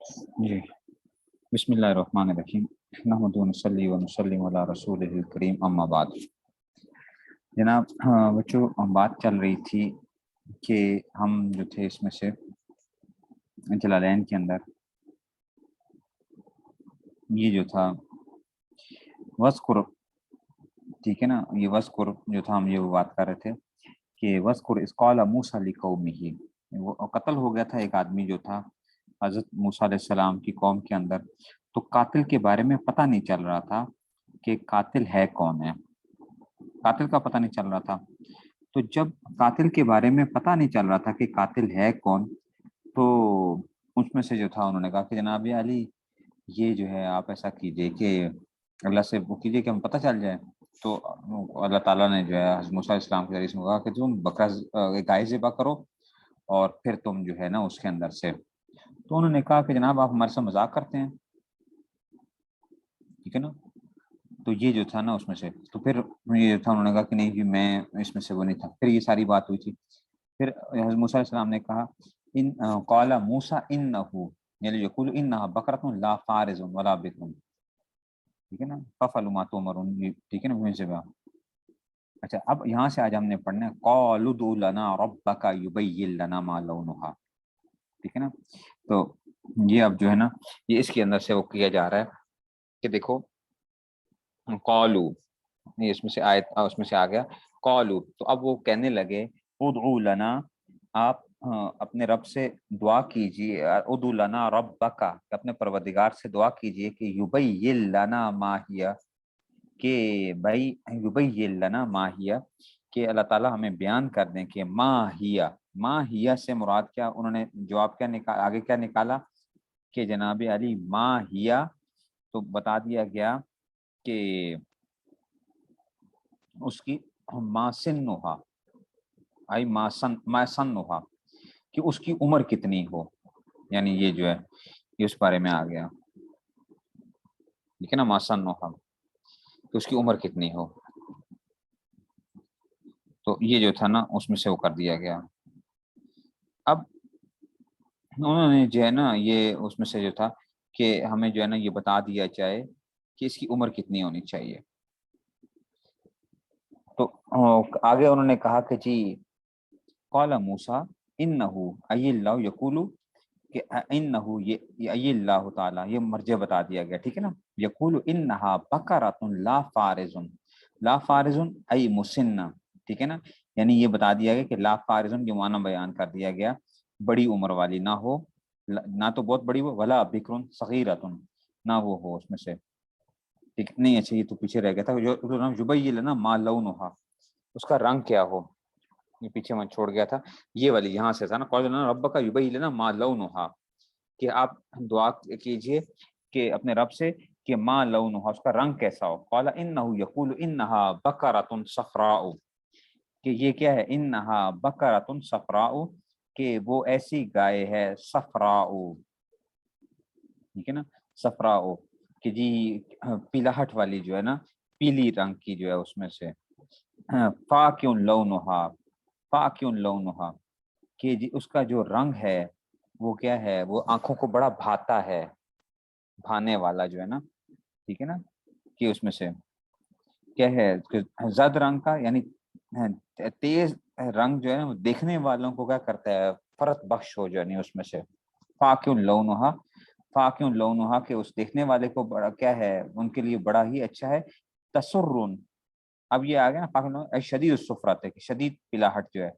جی بسم اللہ الرحمن الرحیم نحمد و نصلی و نسلم علی رسول کریم اما بعد۔ جناب بچوں بات چل رہی تھی کہ ہم جو تھے اس میں سے جلالین کے اندر یہ جو تھا وذکر، ٹھیک ہے نا، یہ وذکر جو تھا ہم یہ بات کر رہے تھے کہ وذکر اذ قال موسیٰ لقومہ، وہ قتل ہو گیا تھا ایک آدمی جو تھا حضرت موسیٰ علیہ السلام کی قوم کے اندر، تو قاتل کے بارے میں پتہ نہیں چل رہا تھا کہ قاتل ہے کون ہے، قاتل کا پتہ نہیں چل رہا تھا۔ تو جب قاتل کے بارے میں پتہ نہیں چل رہا تھا کہ قاتل ہے کون، تو اس میں سے جو تھا انہوں نے کہا کہ جناب علی یہ جو ہے آپ ایسا کیجئے کہ اللہ سے وہ کیجئے کہ ہم پتہ چل جائے۔ تو اللہ تعالیٰ نے جو ہے حضرت موسیٰ علیہ السلام کے ذریعے سے کہا کہ تم بکرا گائے ذبح کرو اور پھر تم جو ہے نا اس کے اندر سے، تو انہوں نے کہا کہ جناب آپ ہمارے سے مذاق کرتے ہیں، ٹھیک ہے نا۔ تو یہ جو تھا نا اس میں سے، تو پھر یہ تھا انہوں نے کہا کہ نہیں جی میں اس میں سے وہ نہیں تھا۔ پھر یہ ساری بات ہوئی تھی، پھر حضرت موسیٰ علیہ السلام نے کہا ان قال موسیٰ انہو یعنی یقول انہا بقرۃ لا فارض ولا بکر، ٹھیک ہے نا، ففعلوا ما تؤمرون، ٹھیک ہے نا۔ سے اچھا اب یہاں سے آج ہم نے پڑھنا ہے قالوا ادع لنا ربک یبین لنا ما لونھا، ٹھیک ہے نا۔ تو یہ اب جو ہے نا یہ اس کے اندر سے وہ کیا جا رہا ہے کہ دیکھو قالو، یہ اس میں سے آیت اس میں سے آ گیا قالو، تو اب وہ کہنے لگے ادعو لنا، آپ اپنے رب سے دعا کیجیے، ادعو لنا ربک، اپنے پروردگار سے دعا کیجیے کہ یبین لنا ما ہی، کہ بھائی یبین لنا ما ہی، کہ اللہ تعالیٰ ہمیں بیان کر دیں کہ ما ہی، ما ہی سے مراد کیا، انہوں نے جواب کیا نکالا، آگے کیا نکالا کہ جناب علی ما ہی، تو بتا دیا گیا کہ اس کی ما سنھا آئی ما سنھا، کہ اس کی عمر کتنی ہو، یعنی یہ جو ہے یہ اس بارے میں آ گیا، ٹھیک ہے نا، ما سنھا کہ اس کی عمر کتنی ہو، تو یہ جو تھا نا اس میں سے وہ کر دیا گیا۔ اب انہوں نے جو ہے نا یہ اس میں سے جو تھا کہ ہمیں جو ہے نا یہ بتا دیا جائے کہ اس کی عمر کتنی ہونی چاہیے، تو آگے انہوں نے کہا کہ جی قال موسیٰ انہو ای اللہ یقول، کہ انہو یہ ای اللہ تعالیٰ، یہ مرجع بتا دیا گیا، ٹھیک ہے نا، یقول انہا بقرۃ لا فارض، لا فارض ای مسنہ، ٹھیک ہے نا، یعنی یہ بتا دیا گیا کہ لا فارض کے معنی بیان کر دیا گیا، بڑی عمر والی نہ ہو، نہ تو بہت بڑی ہو، ولا بکر صغیرۃ، نہ وہ ہو اس میں سے، ٹھیک نہیں، اچھا یہ تو پیچھے رہ گیا تھا، جو یبین نا ما لونھا، اس کا رنگ کیا ہو، یہ پیچھے میں چھوڑ گیا تھا، یہ والی یہاں سے تھا نا قال لنا ربک یبین لنا ما لونھا، کہ آپ دعا کیجئے کہ اپنے رب سے کہ ما لونھا، اس کا رنگ کیسا ہو، قال انہ یقول انھا بقرۃ صفراء، کہ یہ کیا ہے، انھا بقرۃ صفراء، کہ وہ ایسی گائے ہے صفراء، ٹھیک ہے نا، صفراء، کہ جی پیلاہٹ والی جو ہے نا، پیلی رنگ کی جو ہے اس میں سے، فاقع لونھا، فاقع لونھا، کہ جی اس کا جو رنگ ہے وہ کیا ہے، وہ آنکھوں کو بڑا بھاتا ہے، بھانے والا جو ہے نا، ٹھیک ہے نا، کہ اس میں سے کیا ہے زرد رنگ کا، یعنی تیز رنگ جو ہے نا وہ دیکھنے والوں کو کیا کرتا ہے، فرت بخش ہو، جو ہے اس میں سے فاقع لونھا، فاقع لونھا، کہ اس دیکھنے والے کو بڑا کیا ہے، ان کے لیے بڑا ہی اچھا ہے، تسرن، اب یہ آ گیا نا فاقع شدید الصفرت ہے، کہ شدید پلاہٹ جو ہے،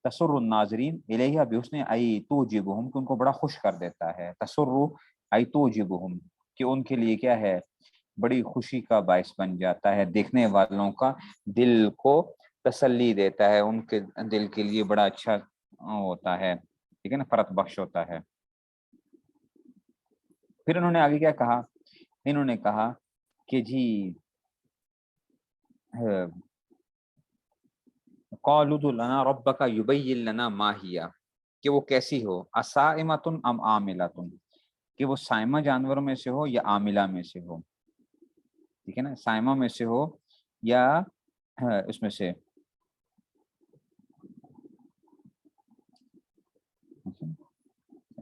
تسر الناظرین الیہا بحسن ای توجبہم، کہ ان کو بڑا خوش کر دیتا ہے، تسر ای توجبہم، کہ ان کے لیے کیا ہے، بڑی خوشی کا باعث بن جاتا ہے، دیکھنے والوں کا دل کو تسلی دیتا ہے، ان کے دل کے لیے بڑا اچھا ہوتا ہے، ٹھیک ہے نا، فرت بخش ہوتا ہے۔ پھر انہوں نے آگے کیا کہا، انہوں نے کہا کہ جی قالوا ادع لنا ربک یبین لنا ما ہی، کہ وہ کیسی ہو، اصائمۃ ام عاملۃ، کہ وہ صائمہ جانوروں میں سے ہو یا عاملہ میں سے ہو، ٹھیک ہے نا، صائمہ میں سے ہو یا اس میں سے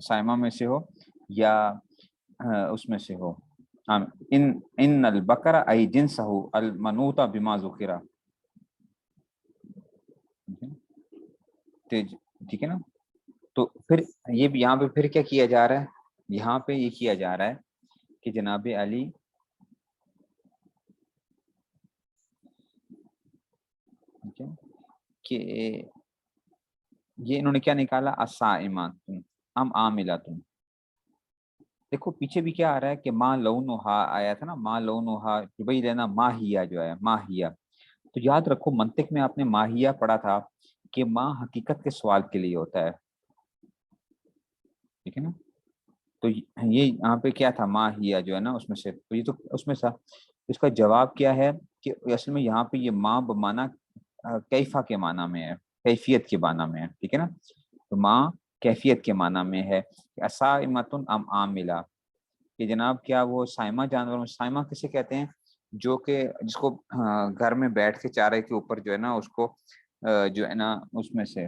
صائمہ میں سے ہو یا اس میں سے ہو. ان البقرہ ای جنسہ المنوطہ بما ذکرہ. ٹھیک ہے نا. تو پھر یہ بھی یہاں پہ پھر کیا کیا جا رہا ہے, یہاں پہ یہ کیا جا رہا ہے کہ جناب علی کہ یہ انہوں نے کیا نکالا, الصائمات ام عاملات. دیکھو پیچھے بھی کیا آ رہا ہے کہ ماں لونہا آیا تھا نا, ماں لونہا بھائی لینا ماہیہ جو ہے ماہیہ. تو یاد رکھو منطق میں آپ نے ماہیہ پڑھا تھا کہ ماں حقیقت کے سوال کے لیے ہوتا ہے, ٹھیک ہے نا. تو یہ یہاں پہ کیا تھا ماہیہ جو ہے نا اس میں سے, تو یہ تو اس میں تھا. اس کا جواب کیا ہے کہ اصل میں یہاں پہ یہ ماں بمانا کیفا کے معنی میں ہے, کیفیت کے معنی میں ہے, ٹھیک ہے نا. تو ماں کیفیت کے معنی میں ہے. اسائمۃ ام عاملہ, کہ جناب کیا وہ سائمہ جانور, سائمہ کسے کہتے ہیں جو کہ جس کو گھر میں بیٹھ کے چارے کے اوپر جو ہے نا اس کو جو ہے نا اس میں سے,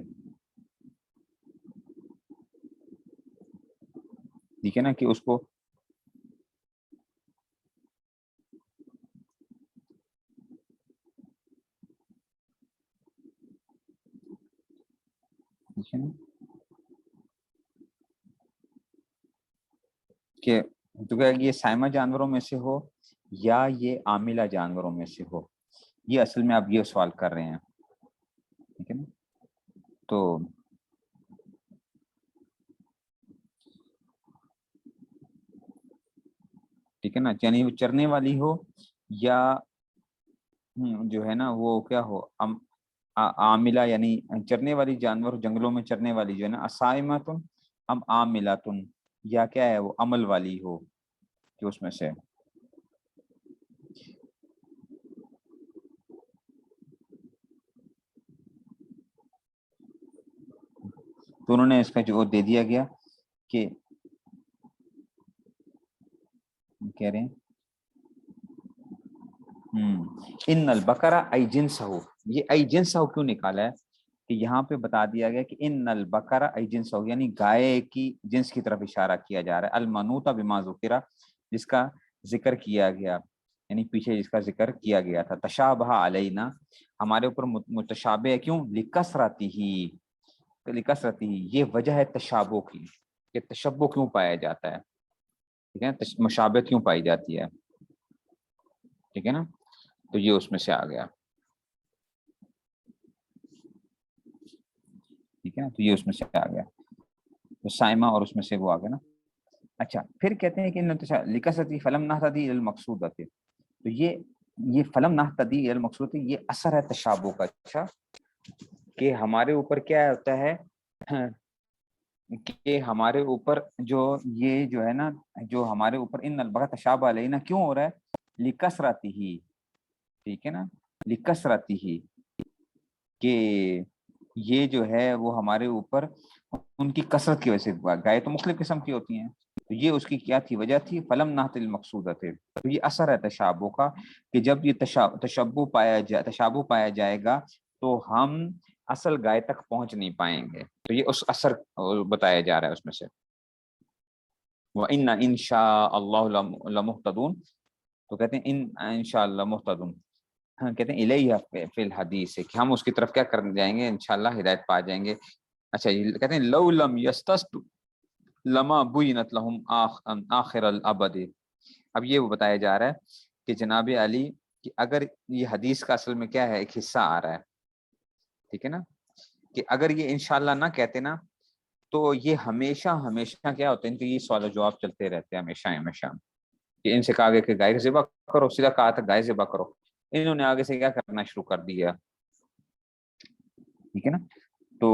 ٹھیک ہے نا, کہ اس کو ٹھیک ہے نا کہ تو کیا یہ سائمہ جانوروں میں سے ہو یا یہ عاملہ جانوروں میں سے ہو, یہ اصل میں آپ یہ سوال کر رہے ہیں, ٹھیک ہے نا. تو ٹھیک ہے نا, یعنی وہ چرنے والی ہو یا جو ہے نا وہ کیا ہو عاملہ, یعنی چرنے والی جانور جنگلوں میں چرنے والی جو ہے نا, اسائمۃ ام عاملۃ, یا کیا ہے وہ عمل والی ہو کہ اس میں سے. تو انہوں نے اس کا جو دے دیا گیا کہ کہہ رہے ہیں ان البقرہ ای جنسہ, یہ ای جنسہ کیوں نکالا ہے کہ یہاں پہ بتا دیا گیا کہ ان البقرہ ای جنسہ, یعنی گائے کی جنس کی طرف اشارہ کیا جا رہا ہے, المنوطہ بما ذکرہ جس کا ذکر کیا گیا, یعنی پیچھے جس کا ذکر کیا گیا تھا. تشابہ علینا, ہمارے اوپر متشابہ ہے, کیوں لکثرتہ ہی, لکثرتہ ہی یہ وجہ ہے تشابہ کی, کہ تشبہ کیوں پایا جاتا ہے, ٹھیک ہے, مشابہت کیوں پائی جاتی ہے, ٹھیک ہے نا. تو یہ اس میں سے آ گیا, ٹھیک ہے نا, تو یہ اس میں سے آ گیا, تو سائمہ اور اس میں سے وہ آ گیا نا. اچھا پھر کہتے ہیں کہ لکثرتی فلم نہتدی المقصود, تو یہ فلم نہتدی المقصود یہ اثر ہے تشابہ کا. اچھا کہ ہمارے اوپر کیا ہوتا ہے کہ ہمارے اوپر جو یہ جو ہے نا, جو ہمارے اوپر ان البقرہ تشابہ علینا کیوں ہو رہا ہے, لکثرتہ ہی, ٹھیک ہے نا, لکثرتہ ہی, کہ یہ جو ہے وہ ہمارے اوپر ان کی کثرت کی وجہ سے, گائے تو مختلف قسم کی ہوتی ہیں, تو یہ اس کی کیا تھی وجہ تھی, فلم نہت المقصودہ تھے. تو یہ اثر ہے تشابہ کا, کہ جب یہ تشابہ پایا جائے گا تو ہم اصل گائے تک پہنچ نہیں پائیں گے. تو یہ اس اثر بتایا جا رہا ہے اس میں سے. وَإِنَّ إِن شَاءَ اللَّهُ لَمُهْتَدُونَ, تو کہتے ہیں ان شاء اللہ محتدون, ہاں کہتے ہیں الیہ فی الحدیث, کہ ہم اس کی طرف کیا کر جائیں گے انشاءاللہ ہدایت پا جائیں گے. اچھا یہ کہتے ہیں لو لم یستسق لما بینت لهم آخر الابد. اب یہ وہ بتایا جا رہا ہے کہ جناب علی کہ اگر یہ حدیث کا اصل میں کیا ہے ایک حصہ آ رہا ہے, ٹھیک ہے نا, کہ اگر یہ انشاءاللہ نہ کہتے نا تو یہ ہمیشہ ہمیشہ کیا ہوتا ہے, ان کے یہ سوال و جواب چلتے رہتے ہیں ہمیشہ ہمیشہ, کہ ان سے کہا گیا کہ گائے کا ذبح کرو, سیدھا کہا تھا گائے ذبح کرو, انہوں نے آگے سے کیا کرنا شروع کر دیا, ٹھیک ہے نا. تو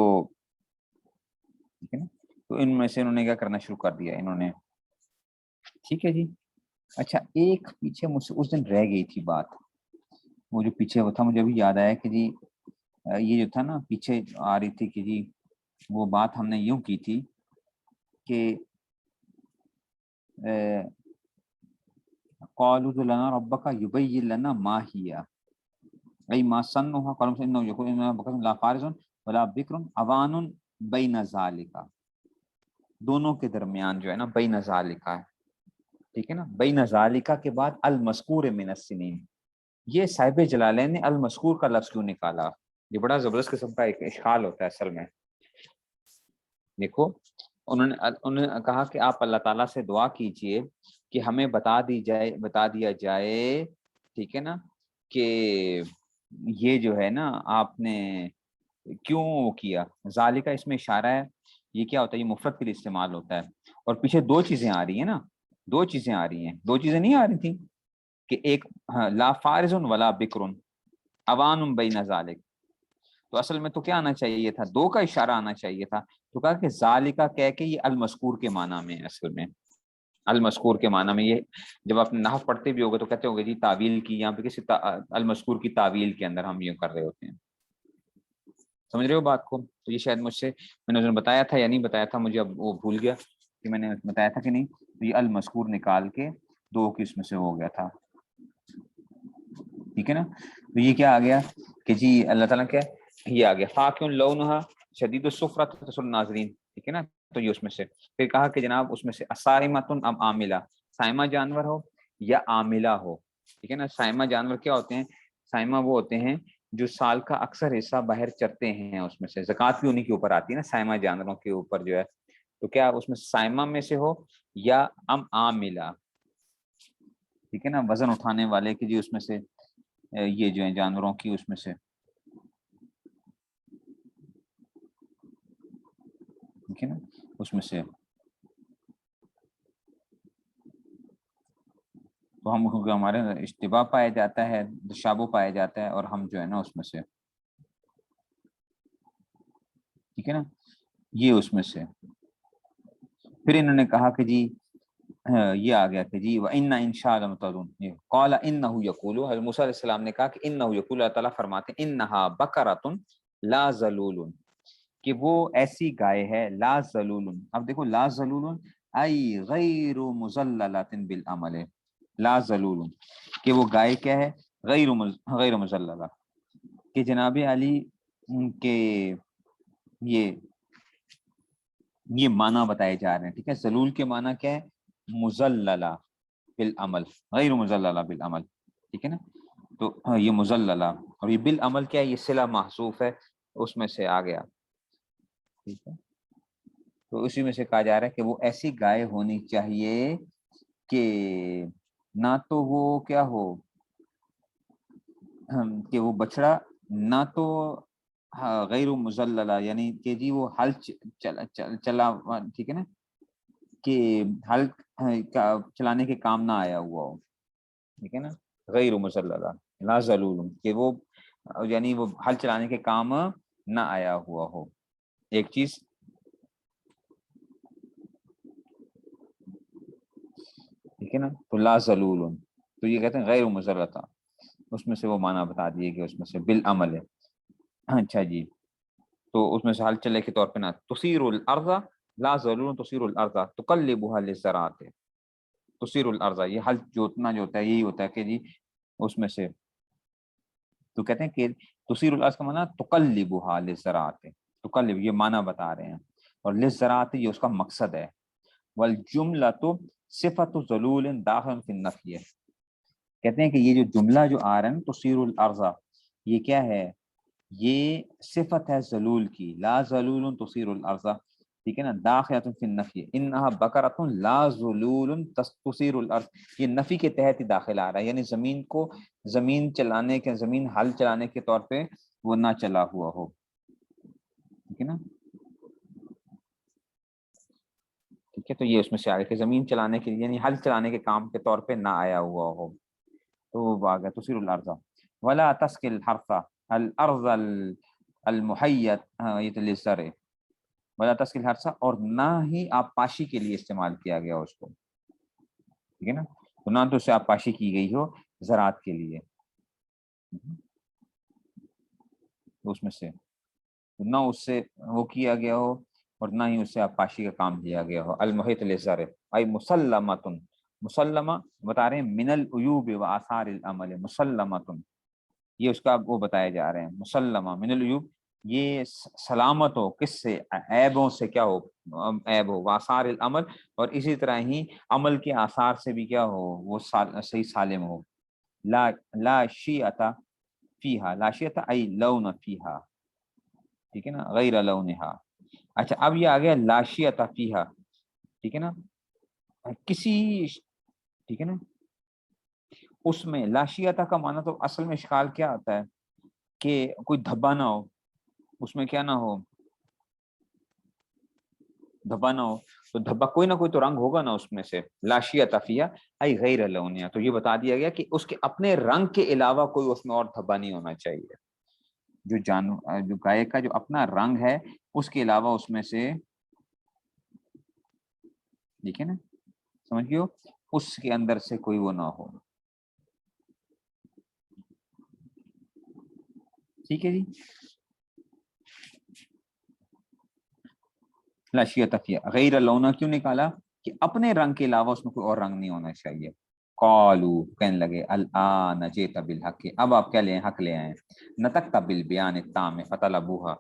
ٹھیک ہے نا, تو ان میں سے انہوں نے کیا کرنا شروع کر دیا انہوں نے, ٹھیک ہے جی. اچھا ایک پیچھے مجھ سے اس دن رہ گئی تھی بات, وہ جو پیچھے وہ تھا مجھے ابھی یاد آیا کہ جی یہ جو تھا نا پیچھے آ رہی تھی کہ جی وہ بات ہم نے یوں کی تھی کہ قالوا لنا ربک یبین لنا ما ہی ای ما سنها قالوا انه یقول ان بکر لا فارس ولا بکر اوان بین ذالک, دونوں کے درمیان جو ہے نا بین ذالک ہے, ٹھیک ہے نا. بین ذالکا کے بعد المذکور من السنین. یہ صاحب جلالین نے المذکور کا لفظ کیوں نکالا؟ یہ بڑا زبردست قسم کا ایک اشکال ہوتا ہے اصل میں. دیکھو انہوں نے کہا کہ آپ اللہ تعالیٰ سے دعا کیجئے کہ ہمیں بتا دیا جائے ٹھیک ہے نا کہ یہ جو ہے نا آپ نے کیوں وہ کیا. ذالکہ اس میں اشارہ ہے. یہ کیا ہوتا ہے؟ یہ مفرد کے لیے استعمال ہوتا ہے. اور پیچھے دو چیزیں آ رہی ہیں نا, دو چیزیں آ رہی ہیں, دو چیزیں نہیں آ رہی تھیں کہ ایک لا فارض ولا بکر اوان بین ذالک. تو اصل میں تو کیا آنا چاہیے تھا؟ دو کا اشارہ آنا چاہیے تھا. تو کہا کہ ذالکہ کہہ کے یہ المذکور کے معنی میں اصل میں المذکور کے معنی میں. یہ جب آپ نحو پڑھتے بھی ہوگے تو کہتے ہوگے جی تعویل کی, یہاں پہ کسی المذکور کی تعویل کے اندر ہم یہ کر رہے ہوتے ہیں. سمجھ رہے ہو بات کو؟ تو یہ شاید مجھ سے میں نے بتایا تھا یا نہیں بتایا تھا, مجھے اب وہ بھول گیا کہ میں نے بتایا تھا کہ نہیں. تو یہ المذکور نکال کے دو کی اس میں سے ہو گیا تھا. ٹھیک ہے نا. تو یہ کیا آ گیا کہ جی اللہ تعالیٰ کیا یہ آ گیا فاقع لونھا شدید الصفرۃ تسر الناظرین. ٹھیک ہے نا. تو یہ اس میں سے پھر کہا کہ جناب اس میں سے صائمۃ ام عاملہ, صائمہ جانور ہو یا عاملہ ہو. ٹھیک ہے نا. صائمہ جانور کیا ہوتے ہیں؟ صائمہ وہ ہوتے ہیں جو سال کا اکثر حصہ باہر چرتے ہیں. اس میں سے زکوٰۃ بھی انہیں کے اوپر آتی ہے نا, صائمہ جانوروں کے اوپر جو ہے. تو کیا اس میں صائمہ میں سے ہو یا ام عاملہ. ٹھیک ہے نا. وزن اٹھانے والے کی جی اس میں سے یہ جو ہیں جانوروں کی اس میں سے. ٹھیک ہے نا. اس میں سے تو ہم کیونکہ ہمارے اشتباہ پایا جاتا ہے, تشابہ پایا جاتا ہے, اور ہم جو ہے نا اس میں سے ٹھیک ہے نا یہ اس میں سے. پھر انہوں نے کہا کہ جی یہ آ گیا کہ جی وَإِنَّ إِن شَاءَ لَمُهْتَدُونَ قَالَ إِنَّهُ يَقُولُ. حضرت موسیٰ علیہ السلام نے کہا کہ إِنَّهُ يَقُولُ, اللہ تعالیٰ فرماتے ہیں إِنَّهَا بَقَرَةٌ لَا ذَلُولٌ, کہ وہ ایسی گائے ہے لا ذلول. اب دیکھو لا ذلول ای غیر مذللۃ بالعمل, لا ذلول کہ وہ گائے کیا ہے؟ غیر مذللہ. کہ جناب علی کے یہ معنی بتائے جا رہے ہیں. ٹھیک ہے. ذلول کے معنی کیا ہے؟ مذللہ بالعمل, غیر مذللہ بالعمل. ٹھیک ہے نا. تو یہ مذللہ اور یہ بالعمل کیا ہے؟ یہ صلہ محذوف ہے, اس میں سے آ گیا. ٹھیک ہے. تو اسی میں سے کہا جا رہا ہے کہ وہ ایسی گائے ہونی چاہیے کہ نہ تو وہ کیا ہو کہ وہ بچڑا نہ تو غیر مذللہ, یعنی کہ جی وہ حل چلا ٹھیک ہے نا, کہ حل چلانے کے کام نہ آیا ہوا ہو. ٹھیک ہے نا. غیر مذللہ لا ذلول, کہ وہ یعنی وہ حل چلانے کے کام نہ آیا ہوا ہو. ایک چیز ٹھیک ہے نا. تو لا ذلول, تو یہ کہتے ہیں غیر مذللہ, اس میں سے وہ معنی بتا دیے کہ اس میں سے بالعمل ہے. اچھا جی. تو اس میں سے حل چلے کے طور پہ نا تصیر الارض لا ذلول تصیر الارض تقلبها للزراعۃ. تصیر الارض یہ حل جوتنا جو ہوتا ہے یہی ہوتا ہے کہ جی اس میں سے تو کہتے ہیں کہ تصیر الارض کا معنی تقلبها للزراعۃ. تقلب یہ معنی بتا رہے ہیں, اور للزراعۃ یہ اس کا مقصد ہے. والجملۃ صفۃ ذلول داخل فی النفی. کہتے ہیں کہ یہ جو جملہ جو آ رہا ہے تصیر الارض, یہ کیا ہے؟ یہ صفت ہے ذلول کی. لا ذلول تصیر الارض, ٹھیک ہے نا. داخلۃ فی النفی انها بقرۃ لا ذلول تصیر الارض, یہ نفی کے تحت ہی داخل آ رہا ہے, یعنی زمین کو زمین چلانے کے زمین حل چلانے کے طور پہ وہ نہ چلا ہوا ہو. ٹھیک ہے نا. ٹھیک ہے. تو یہ اس میں سے آگے کہ زمین چلانے کے یعنی حل چلانے کے کام کے طور پہ نہ آیا ہوا ہو, تو وہ آ گیا تصیر الارض. ولا تسقي الحرث الارض المحیط للزرع ولا تسقي الحرث, اور نہ ہی آپ پاشی کے لیے استعمال کیا گیا اس کو. ٹھیک ہے نا. تو نہ تو اس سے آپ پاشی کی گئی ہو زراعت کے لیے, اس میں سے نہ اس سے وہ کیا گیا ہو اور نہ ہی اس سے آپ پاشی کا کام دیا گیا ہو. المحیط للزرع ای مسلمۃ, مسلمہ بتا رہے ہیں من العیوب و آثار العمل. مسلمۃ یہ اس کا وہ بتائے جا رہے ہیں, مسلمہ من العیوب یہ سلامت ہو کس سے؟ عیبوں سے کیا ہو؟ عیب ہو، آثار العمل، اور اسی طرح ہی عمل کے آثار سے بھی کیا ہو؟ وہ صحیح سالم ہو۔ لا لا شیعتا فیہا، لا شیعتا ای لون فیہا، ٹھیک ہے نا، غیر لونہا۔ اچھا اب یہ آ گیا لا شیعتا فیہا، ٹھیک ہے نا، کسی، ٹھیک ہے نا، اس میں لا شیعتا کا معنی تو اصل میں اشکال کیا آتا ہے کہ کوئی دھبا نہ ہو اس میں، کیا نہ ہو؟ دھبا نہ ہو، تو دھبا کوئی نہ کوئی تو رنگ ہوگا نا اس میں سے، لاشیۃ فیہا ای غیر لونیا، تو یہ بتا دیا گیا کہ اس کے اپنے رنگ کے علاوہ کوئی اس میں اور دھبا نہیں ہونا چاہیے۔ جو گائے کا جو اپنا رنگ ہے اس کے علاوہ اس میں سے، ٹھیک ہے نا، سمجھ گئے ہو، اس کے اندر سے کوئی وہ نہ ہو، ٹھیک ہے جی۔ لاشیۃ فیہا غیر لونا کیوں نکالا؟ کہ اپنے رنگ کے علاوہ اس میں کوئی اور رنگ نہیں ہونا چاہیے۔ قالو کہنے لگے الآن جئت بالحق، اب آپ کیا لیں؟ حق لے آئے۔ نطقت بالبیان التام فطلبوها،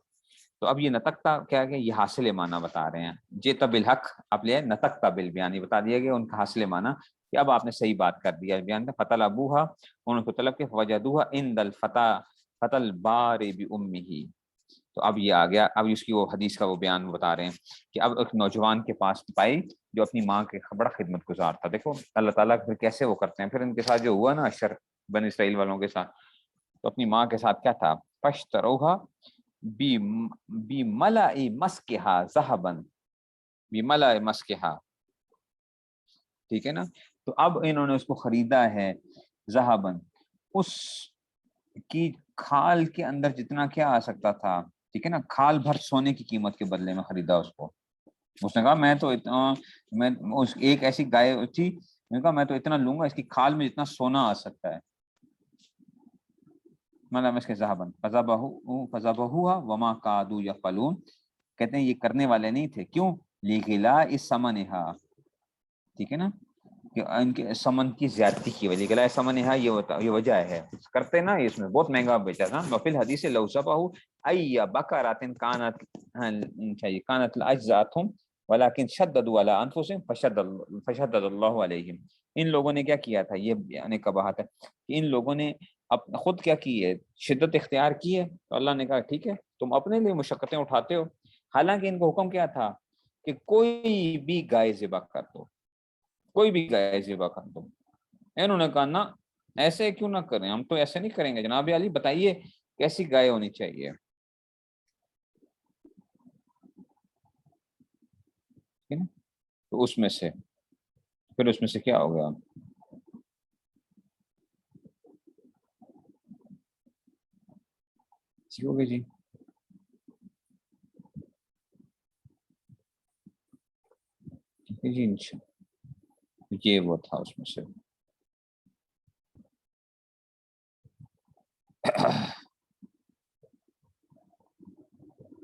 تو اب یہ نطقتا کیا ہے؟ یہ حاصل معنی بتا رہے ہیں۔ جئت بالحق آپ لے آئے، نطقت بالبیان یہ بتا دیا گیا ان کا حاصل معنی کہ اب آپ نے صحیح بات کر دیا بیان کا۔ فطلبوها انہوں نے طلب کے، فوجدوها عند الفتى فتى البار بامه، تو اب یہ آ گیا، اب اس کی وہ حدیث کا وہ بیان بتا رہے ہیں کہ اب ایک نوجوان کے پاس پائی جو اپنی ماں کے بڑا خدمت گزار تھا۔ دیکھو اللہ تعالیٰ پھر کیسے وہ کرتے ہیں، پھر ان کے ساتھ جو ہوا نا اشر بن اسرائیل والوں کے ساتھ، تو اپنی ماں کے ساتھ کیا تھا؟ فاشتروها بملأ مسکها ذهبا، بملأ مسکها، ٹھیک ہے نا، تو اب انہوں نے اس کو خریدا ہے ذهبا، اس کی کھال کے اندر جتنا کیا آ سکتا تھا، ٹھیک ہے نا، کھال بھر سونے کی قیمت کے بدلے میں خریدا اس کو۔ اس نے کہا میں تو اتنا، میں اس ایک ایسی گائے تھی، میں نے کہا میں تو اتنا لوں گا اس کی کھال میں جتنا سونا آ سکتا ہے۔ مطلب اس کے ذهبا فذبحوها وما كادوا يفعلون، کہتے ہیں یہ کرنے والے نہیں تھے، کیوں؟ لغلاء ثمنها، ٹھیک ہے نا، کہ ان کے سمن کی زیادتی کی وجہ، گلائے سمن ہے یہ وجہ ہے، کرتے نا اس میں بہت مہنگا بیچا تھا۔ وفی الحدیث لو ذبحوا ای بقرۃ کانت چاہیے کانت اجزاتهم ولكن شددوا على انفسهم فشدد اللہ علیہم، ان لوگوں نے کیا کیا تھا، یہ یعنی کباہت ہے کہ ان لوگوں نے خود کیا کی ہے، شدت اختیار کی ہے، تو اللہ نے کہا ٹھیک ہے تم اپنے لیے مشقتیں اٹھاتے ہو، حالانکہ ان کو حکم کیا تھا کہ کوئی بھی گائے ذبح کر دو، کوئی بھی گائے ذبح کر دو۔ انہوں نے کہا نہ، ایسے کیوں نہ کریں، ہم تو ایسے نہیں کریں گے، جناب علی بتائیے کیسی گائے ہونی چاہیے، تو اس میں سے پھر اس میں سے کیا ہو گیا؟ ٹھیک ہو گیا جی، ٹھیک ہے جی، یہ وہ تھا اس میں سے۔